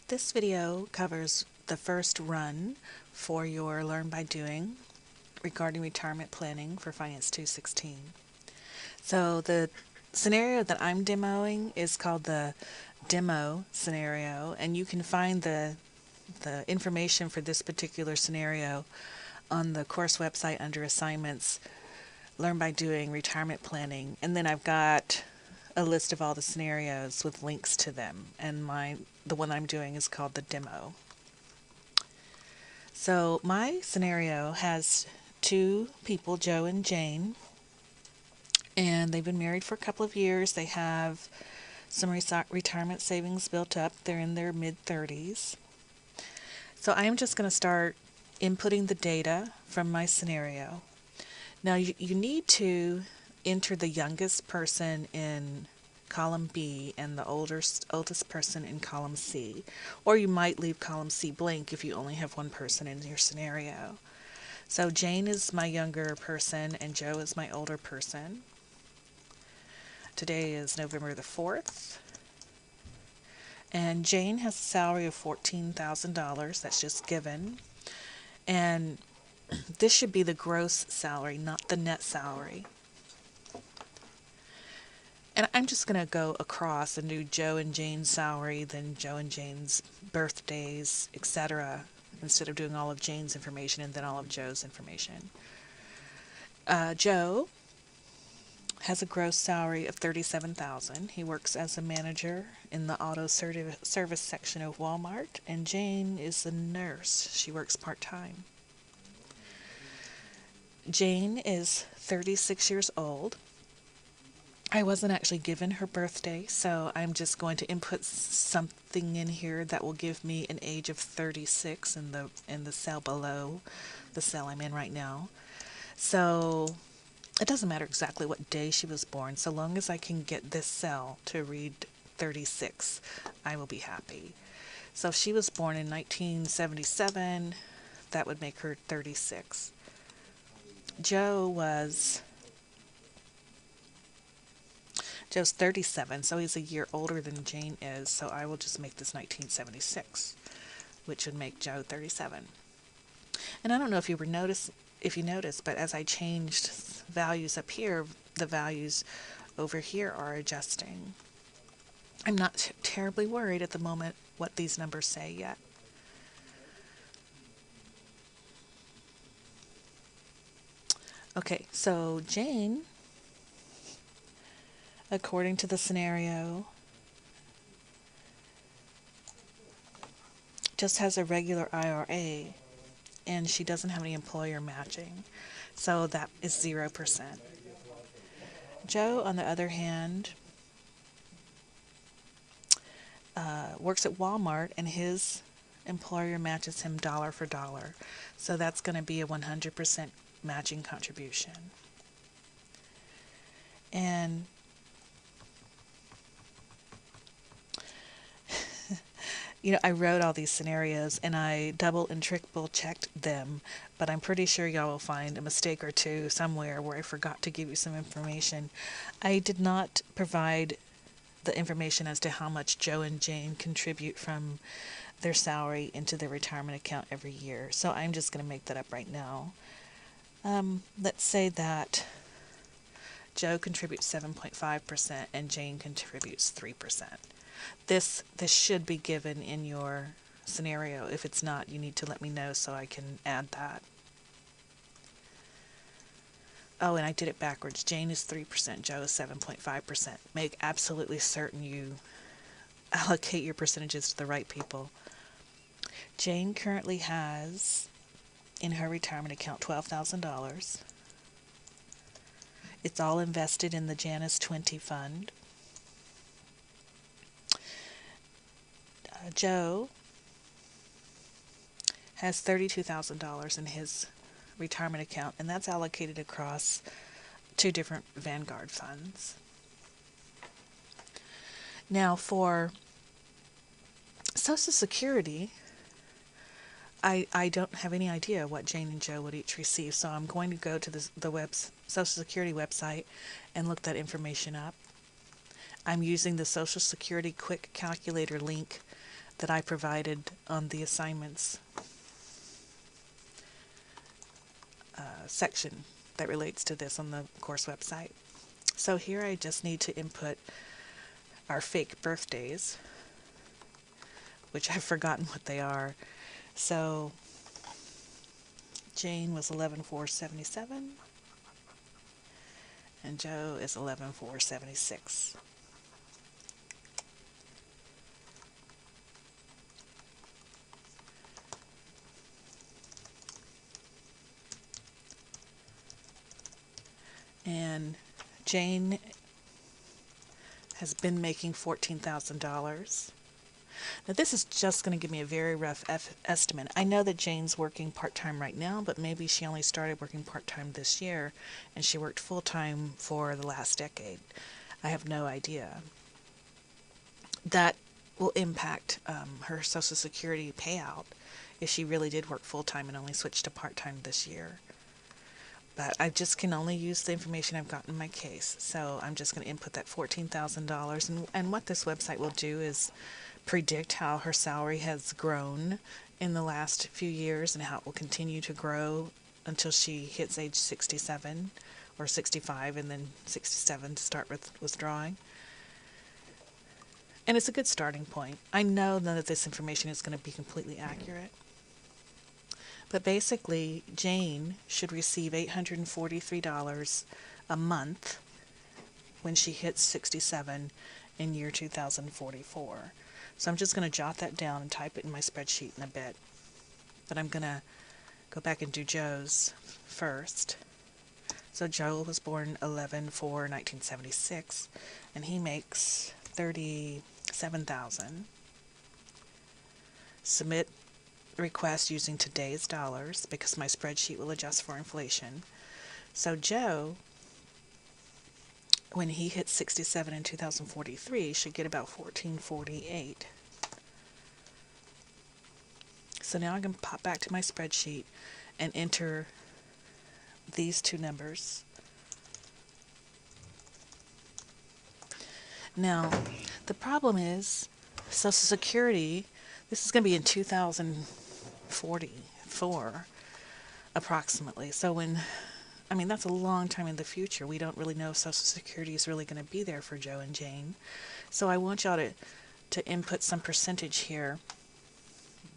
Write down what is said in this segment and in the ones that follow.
This video covers the first run for your Learn by Doing regarding retirement planning for Finance 216. So the scenario that I'm demoing is called the demo scenario, and you can find the information for this particular scenario on the course website under assignments, Learn by Doing retirement planning, and then I've got a list of all the scenarios with links to them, and the one I'm doing is called the demo. So my scenario has two people, Joe and Jane, and they've been married for a couple of years. They have some retirement savings built up. They're in their mid-30s. So I'm just going to start inputting the data from my scenario. Now you need to enter the youngest person in column B and the oldest person in column C, or you might leave column C blank if you only have one person in your scenario. So Jane is my younger person and Joe is my older person. Today is November the 4th, and Jane has a salary of $14,000. That's just given, and this should be the gross salary, not the net salary. And I'm just going to go across and do Joe and Jane's salary, then Joe and Jane's birthdays, etc., instead of doing all of Jane's information and then all of Joe's information. Joe has a gross salary of $37,000. He works as a manager in the auto service section of Walmart, and Jane is a nurse. She works part-time. Jane is 36 years old. I wasn't actually given her birthday, so I'm just going to input something in here that will give me an age of 36 in the cell below the cell I'm in right now. So it doesn't matter exactly what day she was born, so long as I can get this cell to read 36, I will be happy. So if she was born in 1977, that would make her 36. Joe's 37, so he's a year older than Jane is, so I will just make this 1976, which would make Joe 37. And I don't know if you noticed, but as I changed values up here, the values over here are adjusting. I'm not terribly worried at the moment what these numbers say yet. Okay, so Jane, according to the scenario, just has a regular IRA, and she doesn't have any employer matching, so that is 0%. Joe, on the other hand, works at Walmart, and his employer matches him dollar for dollar, so that's going to be a 100% matching contribution. And I wrote all these scenarios and I double and triple checked them, but I'm pretty sure y'all will find a mistake or two somewhere where I forgot to give you some information. I did not provide the information as to how much Joe and Jane contribute from their salary into their retirement account every year, so I'm just going to make that up right now. Let's say that Joe contributes 7.5% and Jane contributes 3%. This should be given in your scenario. If it's not, you need to let me know so I can add that. Oh, and I did it backwards. Jane is 3%, Joe is 7.5%. Make absolutely certain you allocate your percentages to the right people. Jane currently has in her retirement account $12,000. It's all invested in the Janus 20 fund. Joe has $32,000 in his retirement account, and that's allocated across two different Vanguard funds. Now for Social Security, I don't have any idea what Jane and Joe would each receive, so I'm going to go to the Social Security website and look that information up. I'm using the Social Security Quick Calculator link that I provided on the assignments section that relates to this on the course website. So here I just need to input our fake birthdays, which I've forgotten what they are. So Jane was 11/4/77 and Joe is 11/4/76. And Jane has been making $14,000. Now this is just going to give me a very rough estimate. I know that Jane's working part-time right now, but maybe she only started working part-time this year and she worked full-time for the last decade. I have no idea. That will impact her Social Security payout if she really did work full-time and only switched to part-time this year. But I just can only use the information I've got in my case. So I'm just going to input that $14,000. And what this website will do is predict how her salary has grown in the last few years and how it will continue to grow until she hits age 67 or 65 and then 67 to start with withdrawing. And it's a good starting point. I know none of this information is going to be completely accurate. But basically, Jane should receive $843 a month when she hits 67 in year 2044. So I'm just going to jot that down and type it in my spreadsheet in a bit. But I'm going to go back and do Joe's first. So Joe was born 11/4/1976, and he makes $37,000. Submit request using today's dollars because my spreadsheet will adjust for inflation. So Joe, when he hits 67 in 2043, should get about $1448. So now I'm going to pop back to my spreadsheet and enter these two numbers. Now, the problem is Social Security, this is going to be in 2044 approximately. So that's a long time in the future. We don't really know if Social Security is really going to be there for Joe and Jane. So I want y'all to input some percentage here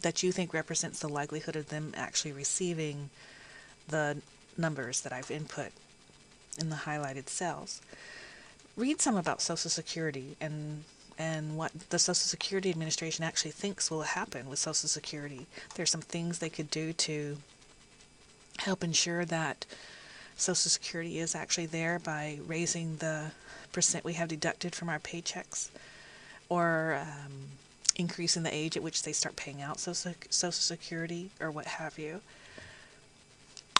that you think represents the likelihood of them actually receiving the numbers that I've input in the highlighted cells. Read some about Social Security and what the Social Security Administration actually thinks will happen with Social Security. There's some things they could do to help ensure that Social Security is actually there by raising the percent we have deducted from our paychecks, or increasing the age at which they start paying out Social Security, or what have you.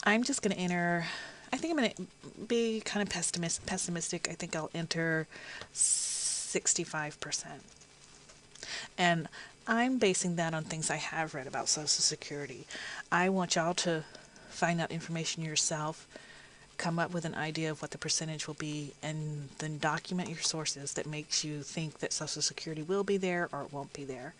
I'm just going to enter, I think I'm going to be kind of pessimistic. I think I'll enter 65%. And I'm basing that on things I have read about Social Security. I want y'all to find out information yourself, come up with an idea of what the percentage will be, and then document your sources that makes you think that Social Security will be there or it won't be there.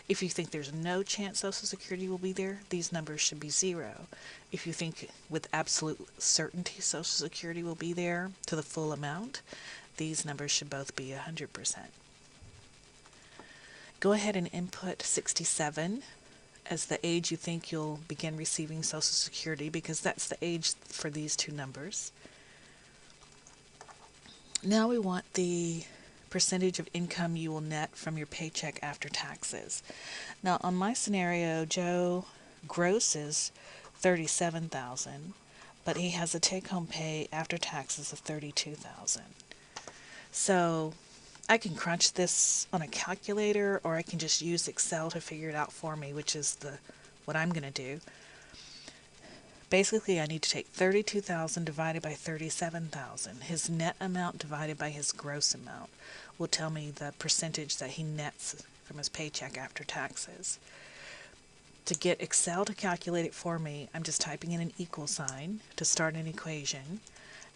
If you think there's no chance Social Security will be there, these numbers should be 0. If you think with absolute certainty Social Security will be there to the full amount, these numbers should both be 100%. Go ahead and input 67 as the age you think you'll begin receiving Social Security, because that's the age for these two numbers. Now we want the percentage of income you will net from your paycheck after taxes. Now on my scenario, Joe grosses $37,000, but he has a take-home pay after taxes of $32,000. So I can crunch this on a calculator, or I can just use Excel to figure it out for me, which is what I'm going to do. Basically, I need to take $32,000 divided by $37,000. His net amount divided by his gross amount will tell me the percentage that he nets from his paycheck after taxes. To get Excel to calculate it for me, I'm just typing in an equal sign to start an equation,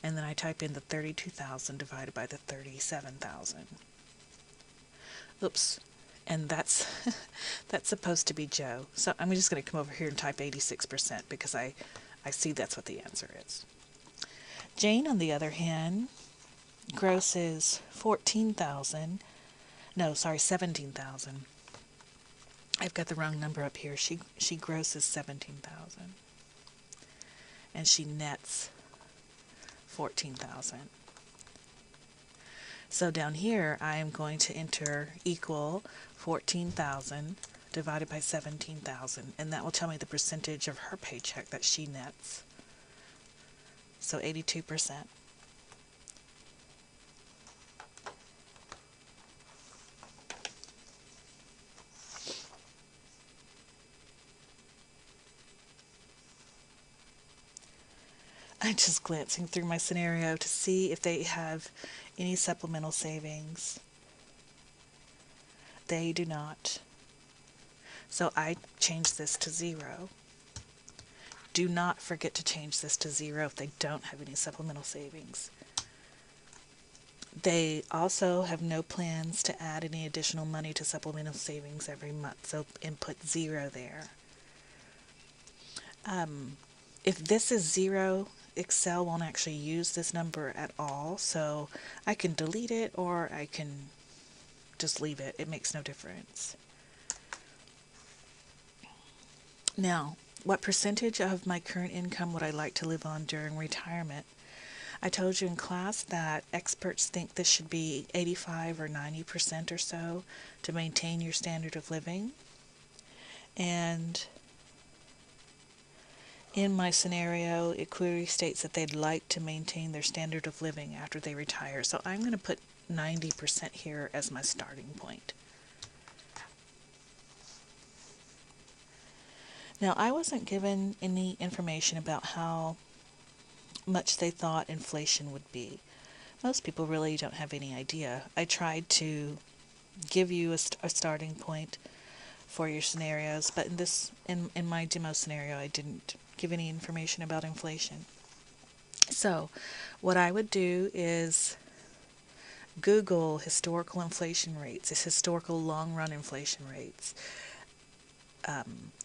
and then I type in the 32,000 divided by the 37,000. Oops, and that's that's supposed to be Joe. So I'm just going to come over here and type 86% because I see that's what the answer is. Jane, on the other hand, grosses 14,000. No, sorry, 17,000. I've got the wrong number up here. She grosses 17,000 and she nets 14,000. So down here, I am going to enter equal 14,000 divided by 17,000, and that will tell me the percentage of her paycheck that she nets. So 82%. I'm just glancing through my scenario to see if they have any supplemental savings. They do not. So I change this to 0. Do not forget to change this to 0 if they don't have any supplemental savings. They also have no plans to add any additional money to supplemental savings every month, so input 0 there. If this is 0, Excel won't actually use this number at all, so I can delete it or I can just leave it. It makes no difference. Now, what percentage of my current income would I like to live on during retirement? I told you in class that experts think this should be 85 or 90% or so to maintain your standard of living. And in my scenario, it clearly states that they'd like to maintain their standard of living after they retire. So I'm going to put 90% here as my starting point. Now, I wasn't given any information about how much they thought inflation would be. Most people really don't have any idea. I tried to give you a starting point for your scenarios, but in my demo scenario, I didn't give any information about inflation. So, what I would do is Google historical inflation rates, historical long-run inflation rates,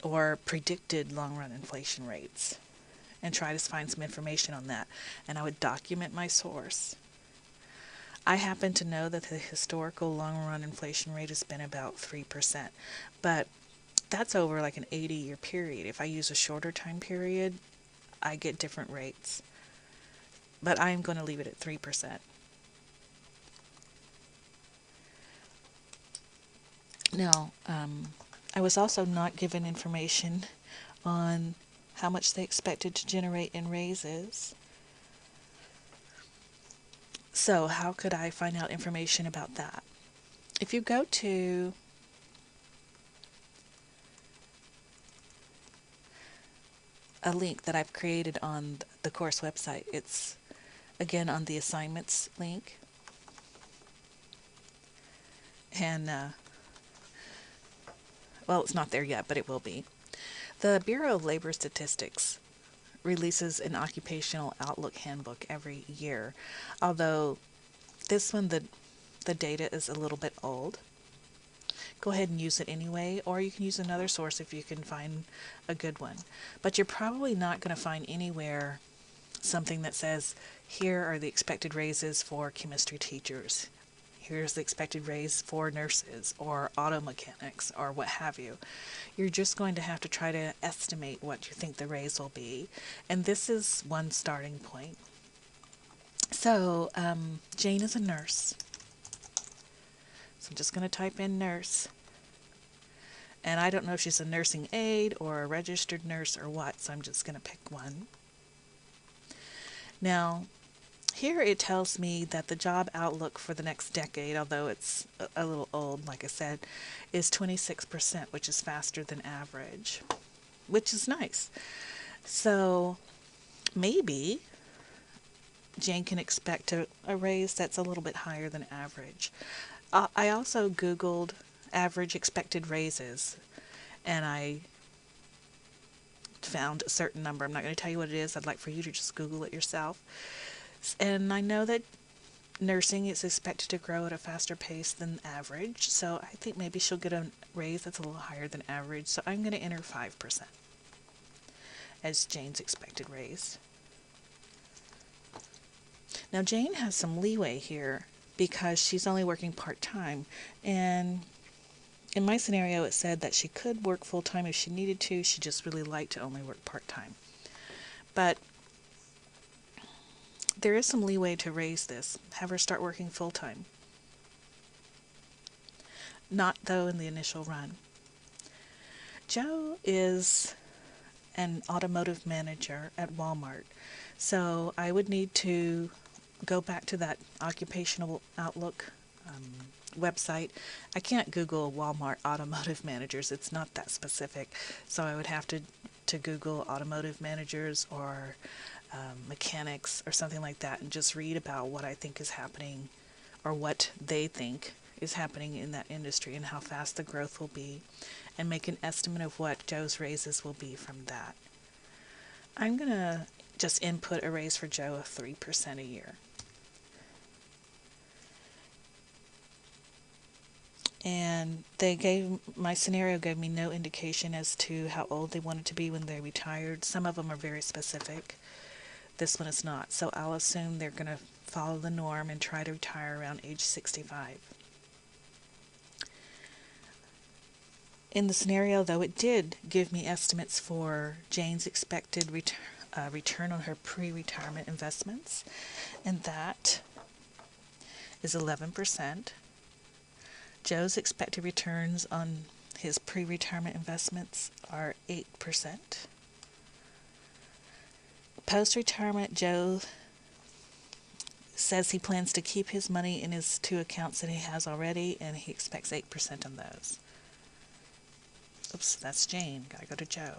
or predicted long-run inflation rates, and try to find some information on that. And I would document my source. I happen to know that the historical long-run inflation rate has been about 3%, but that's over like an 80-year period. If I use a shorter time period, I get different rates. But I am going to leave it at 3%. Now, I was also not given information on how much they expected to generate in raises. So how could I find out information about that? If you go to a link that I've created on the course website, it's again on the assignments link. And, well, it's not there yet, but it will be. The Bureau of Labor Statistics releases an occupational outlook handbook every year, although this one, the data is a little bit old. Go ahead and use it anyway, or you can use another source if you can find a good one. But you're probably not going to find anywhere something that says, here are the expected raises for chemistry teachers. Here's the expected raise for nurses or auto mechanics or what have you. You're just going to have to try to estimate what you think the raise will be. And this is one starting point. So, Jane is a nurse. So I'm just going to type in nurse. And I don't know if she's a nursing aide or a registered nurse or what, so I'm just going to pick one. Now, here it tells me that the job outlook for the next decade, although it's a little old, like I said, is 26%, which is faster than average, which is nice. So maybe Jane can expect a raise that's a little bit higher than average. I also Googled average expected raises, and I found a certain number. I'm not going to tell you what it is. I'd like for you to just Google it yourself. And I know that nursing is expected to grow at a faster pace than average, so I think maybe she'll get a raise that's a little higher than average, so I'm going to enter 5% as Jane's expected raise. Now Jane has some leeway here because she's only working part-time, and in my scenario it said that she could work full-time if she needed to. She just really liked to only work part-time. But there is some leeway to raise this. Have her start working full-time. Not, though, in the initial run. Joe is an automotive manager at Walmart, so I would need to go back to that Occupational Outlook website. I can't Google Walmart automotive managers. It's not that specific, so I would have to Google automotive managers or mechanics or something like that and just read about what I think is happening or what they think is happening in that industry and how fast the growth will be, and make an estimate of what Joe's raises will be from that. I'm going to just input a raise for Joe of 3% a year. And my scenario gave me no indication as to how old they wanted to be when they retired. Some of them are very specific. This one is not. So I'll assume they're going to follow the norm and try to retire around age 65. In the scenario, though, it did give me estimates for Jane's expected return on her pre-retirement investments, and that is 11%. Joe's expected returns on his pre-retirement investments are 8%. Post-retirement, Joe says he plans to keep his money in his 2 accounts that he has already, and he expects 8% on those. Oops, that's Jane. Gotta go to Joe.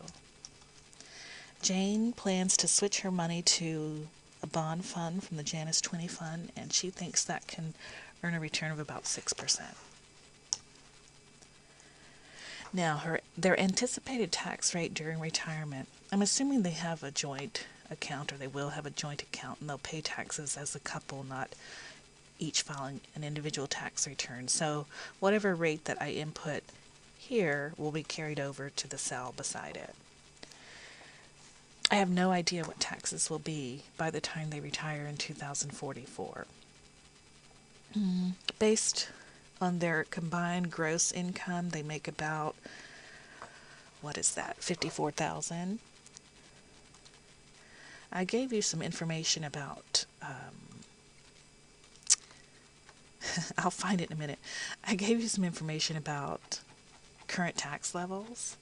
Jane plans to switch her money to a bond fund from the Janus 20 fund, and she thinks that can earn a return of about 6%. Now, their anticipated tax rate during retirement, I'm assuming they have a joint account, or they will have a joint account, and they'll pay taxes as a couple, not each filing an individual tax return. So whatever rate that I input here will be carried over to the cell beside it. I have no idea what taxes will be by the time they retire in 2044. Based on their combined gross income, they make about, what is that, $54,000. I gave you some information about, I'll find it in a minute. I gave you some information about current tax levels,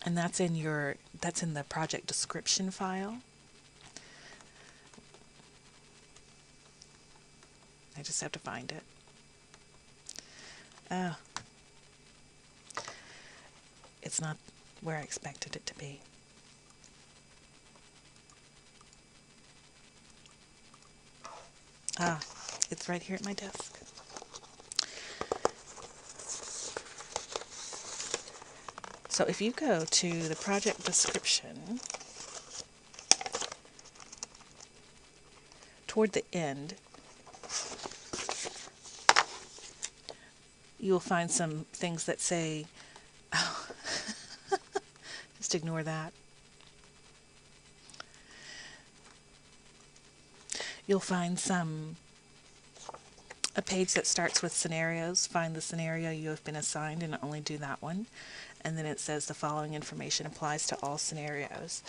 and that's in the project description file. I just have to find it. Oh, it's not where I expected it to be. Ah, it's right here at my desk. So if you go to the project description, toward the end, you'll find some things that say, oh, just ignore that. You'll find a page that starts with scenarios. Find the scenario you have been assigned and only do that one. And then it says the following information applies to all scenarios.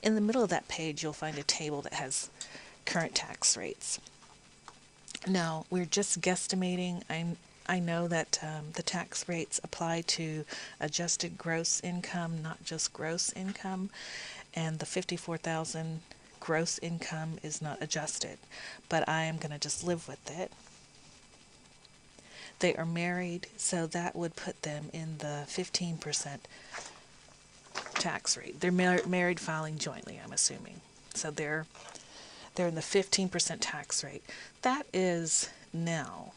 In the middle of that page, you'll find a table that has current tax rates. Now, we're just guesstimating. I know that the tax rates apply to adjusted gross income, not just gross income, and the $54,000 gross income is not adjusted, but I am going to just live with it. They are married, so that would put them in the 15% tax rate. They're married filing jointly, I'm assuming. So they're in the 15% tax rate. That is now.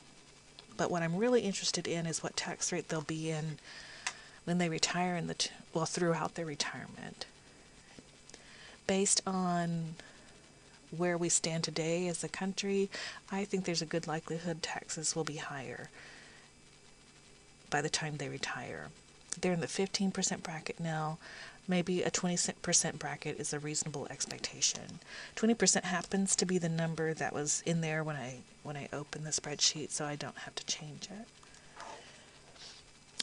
But what I'm really interested in is what tax rate they'll be in when they retire throughout their retirement. Based on where we stand today as a country, I think there's a good likelihood taxes will be higher by the time they retire. They're in the 15% bracket now. Maybe a 20% bracket is a reasonable expectation. 20% happens to be the number that was in there when I opened the spreadsheet, so I don't have to change it.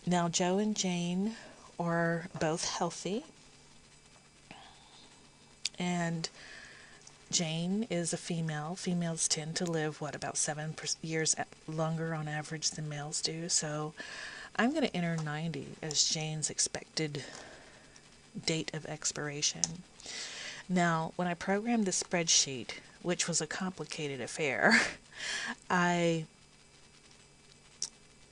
Now, Joe and Jane are both healthy, and Jane is a female. Females tend to live, about 7 years longer on average than males do, so I'm going to enter 90 as Jane's expected date of expiration. Now, when I programmed the spreadsheet, which was a complicated affair, I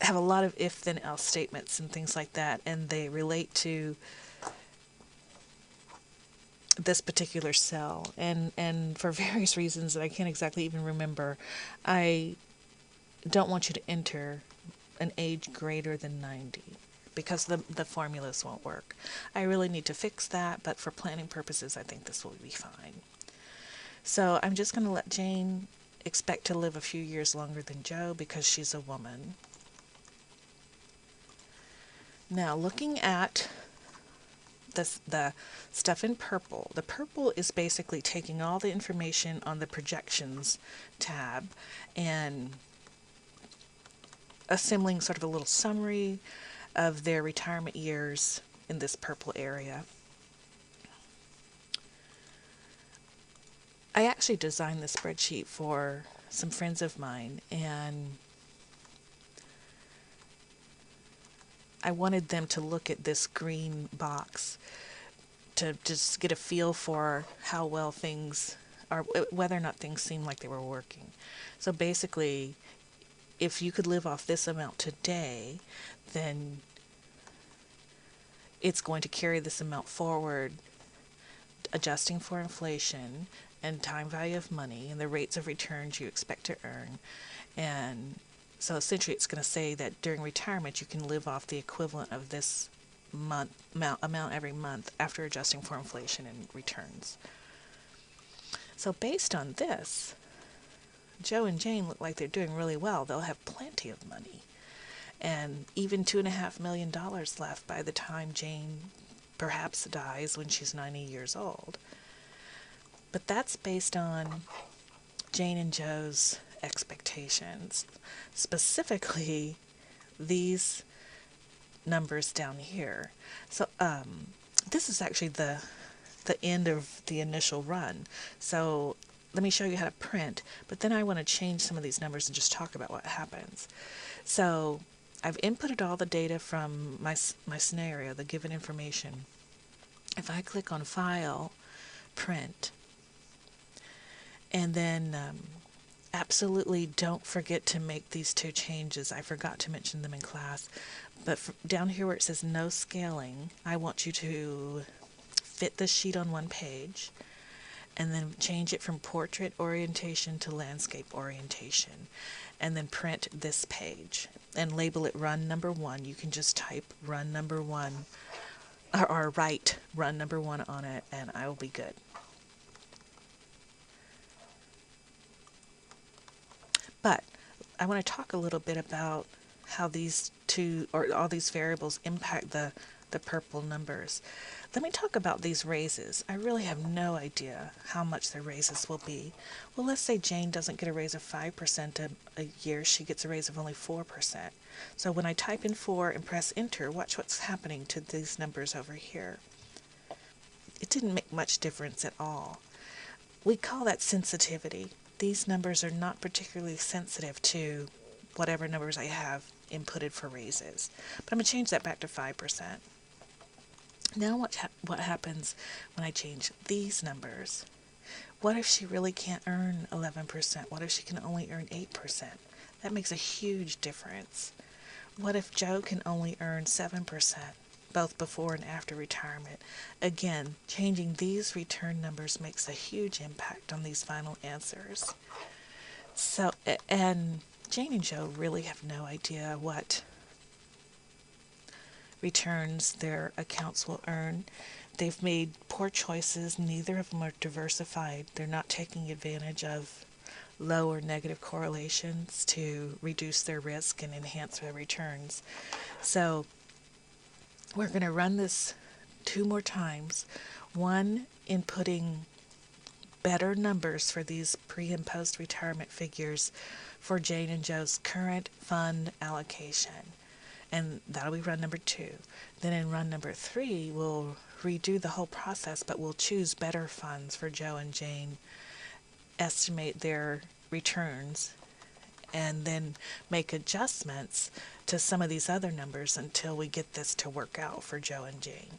have a lot of if then else statements and things like that, and they relate to this particular cell, and for various reasons that I can't exactly even remember, I don't want you to enter an age greater than 90 because the formulas won't work. I really need to fix that, but for planning purposes, I think this will be fine. So I'm just going to let Jane expect to live a few years longer than Joe because she's a woman. Now, looking at the stuff in purple, the purple is basically taking all the information on the projections tab and assembling sort of a little summary of their retirement years in this purple area. I actually designed this spreadsheet for some friends of mine, and I wanted them to look at this green box to just get a feel for how well things are, whether or not things seem like they were working. So basically, if you could live off this amount today, then it's going to carry this amount forward, adjusting for inflation and time value of money and the rates of returns you expect to earn. And so essentially it's going to say that during retirement you can live off the equivalent of this amount every month after adjusting for inflation and returns. So based on this, Joe and Jane look like they're doing really well. They'll have plenty of money, and even $2.5 million left by the time Jane perhaps dies when she's 90 years old. But that's based on Jane and Joe's expectations, specifically these numbers down here. So this is actually the end of the initial run. So let me show you how to print, but then I want to change some of these numbers and just talk about what happens. So I've inputted all the data from my scenario, the given information. If I click on File, Print, and then absolutely don't forget to make these two changes. I forgot to mention them in class, but down here where it says no scaling, I want you to fit the sheet on one page and then change it from portrait orientation to landscape orientation, and then print this page and label it run number 1. You can just type run number 1 or write run number 1 on it, and I will be good. But I want to talk a little bit about how these two, or all these variables, impact the purple numbers. Let me talk about these raises. I really have no idea how much their raises will be. Well, let's say Jane doesn't get a raise of 5% a year. She gets a raise of only 4%. So when I type in 4 and press enter, watch what's happening to these numbers over here. It didn't make much difference at all. We call that sensitivity. These numbers are not particularly sensitive to whatever numbers I have inputted for raises. But I'm going to change that back to 5%. Now what happens when I change these numbers? What if she really can't earn 11%? What if she can only earn 8%? That makes a huge difference. What if Joe can only earn 7%, both before and after retirement? Again, changing these return numbers makes a huge impact on these final answers. So, and Jane and Joe really have no idea what returns their accounts will earn. they've made poor choices. Neither of them are diversified. They're not taking advantage of low or negative correlations to reduce their risk and enhance their returns. So we're going to run this 2 more times. One, inputting better numbers for these pre and post retirement figures for Jane and Joe's current fund allocation. And that'll be run number 2. Then in run number 3, we'll redo the whole process, but we'll choose better funds for Joe and Jane, estimate their returns, and then make adjustments to some of these other numbers until we get this to work out for Joe and Jane.